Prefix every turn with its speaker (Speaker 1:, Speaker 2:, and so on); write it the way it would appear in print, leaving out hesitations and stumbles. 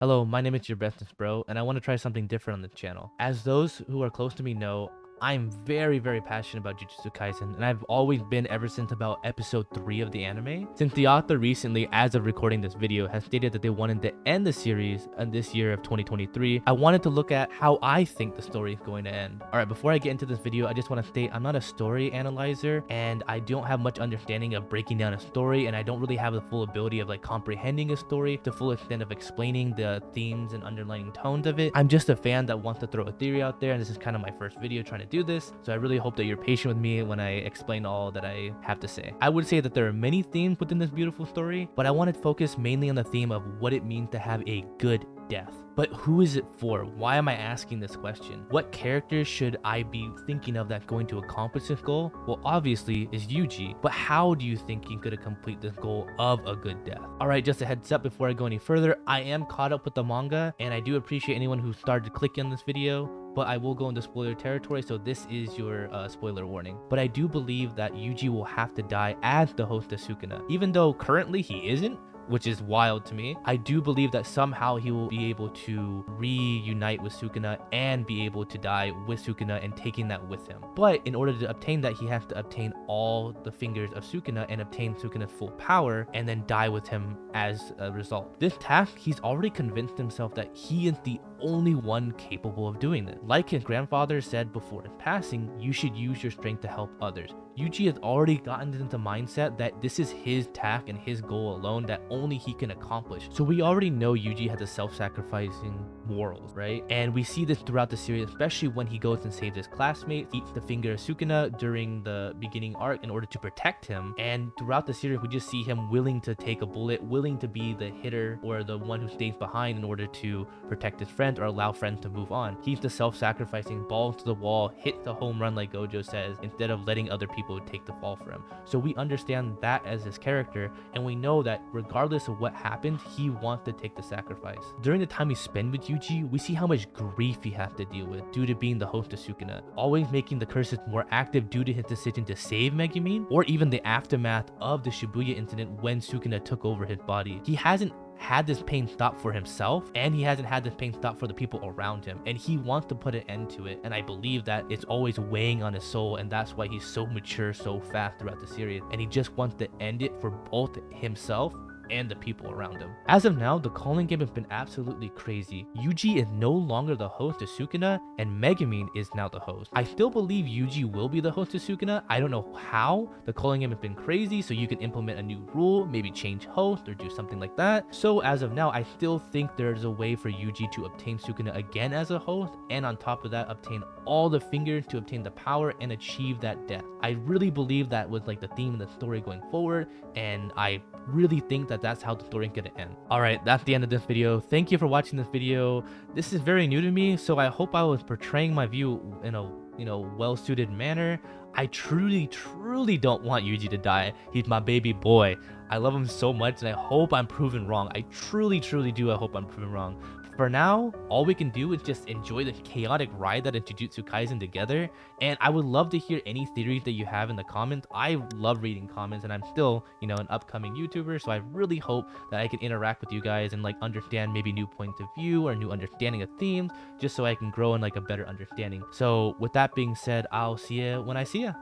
Speaker 1: Hello, my name is your bestest bro, and I want to try something different on the channel. As those who are close to me know, I'm very passionate about Jujutsu Kaisen, and I've always been ever since about episode 3 of the anime. Since the author recently, as of recording this video, has stated that they wanted to end the series in this year of 2023, I wanted to look at how I think the story is going to end. Alright, before I get into this video, I just want to state I'm not a story analyzer, and I don't have much understanding of breaking down a story, and I don't really have the full ability of comprehending a story to full extent of explaining the themes and underlying tones of it. I'm just a fan that wants to throw a theory out there, and this is kind of my first video trying to do this, so I really hope that you're patient with me when I explain all that I have to say. I would say that there are many themes within this beautiful story, but I want to focus mainly on the theme of what it means to have a good death. But who is it for? Why am I asking this question? What characters should I be thinking of that's going to accomplish this goal? Well, obviously is Yuji, but how do you think he could complete this goal of a good death? Alright, just a heads up before I go any further, I am caught up with the manga, and I do appreciate anyone who started clicking on this video, but I will go into spoiler territory, so this is your spoiler warning. But I do believe that Yuji will have to die as the host of Sukuna. Even though currently he isn't, which is wild to me, I do believe that somehow he will be able to reunite with Sukuna and be able to die with Sukuna and taking that with him. But in order to obtain that, he has to obtain all the fingers of Sukuna and obtain Sukuna's full power and then die with him as a result. This task, he's already convinced himself that he is the only one capable of doing this. Like his grandfather said before his passing, you should use your strength to help others. Yuji has already gotten into the mindset that this is his task and his goal alone that only he can accomplish. So we already know Yuji has a self-sacrificing morals, right? And we see this throughout the series, especially when he goes and saves his classmate, eats the finger of Sukuna during the beginning arc in order to protect him. And throughout the series, we just see him willing to take a bullet, willing to be the hitter or the one who stays behind in order to protect his friends or allow friends to move on. He's the self-sacrificing, balls to the wall, hit the home run like Gojo says, instead of letting other people take the fall for him. So we understand that as his character, and we know that regardless of what happens, he wants to take the sacrifice. During the time we spend with Yuji, we see how much grief he has to deal with due to being the host of Sukuna, always making the curses more active due to his decision to save Megumin, or even the aftermath of the Shibuya incident when Sukuna took over his body. He hasn't had this pain stop for himself, and he hasn't had this pain stop for the people around him, and he wants to put an end to it. And I believe that it's always weighing on his soul, and that's why he's so mature so fast throughout the series, and he just wants to end it for both himself and the people around him. As of now, the calling game has been absolutely crazy. Yuji is no longer the host of Sukuna, and Megumin is now the host. I still believe Yuji will be the host of Sukuna. I don't know how. The calling game has been crazy, so you can implement a new rule, maybe change host or do something like that. So as of now, I still think there's a way for Yuji to obtain Sukuna again as a host, and on top of that, obtain all the fingers to obtain the power and achieve that death. I really believe that was the theme of the story going forward, and I really think that that's how the story is gonna end. Alright, that's the end of this video. Thank you for watching this video. This is very new to me, so I hope I was portraying my view in a well-suited manner. I truly don't want Yuji to die. He's my baby boy. I love him so much, and I hope I'm proven wrong. I truly do. I hope I'm proven wrong. For now, all we can do is just enjoy the chaotic ride that is Jujutsu Kaisen together, and I would love to hear any theories that you have in the comments. I love reading comments, and I'm still, an upcoming YouTuber, so I really hope that I can interact with you guys and understand maybe new points of view or new understanding of themes, just so I can grow in a better understanding. So with that being said, I'll see you when I see you.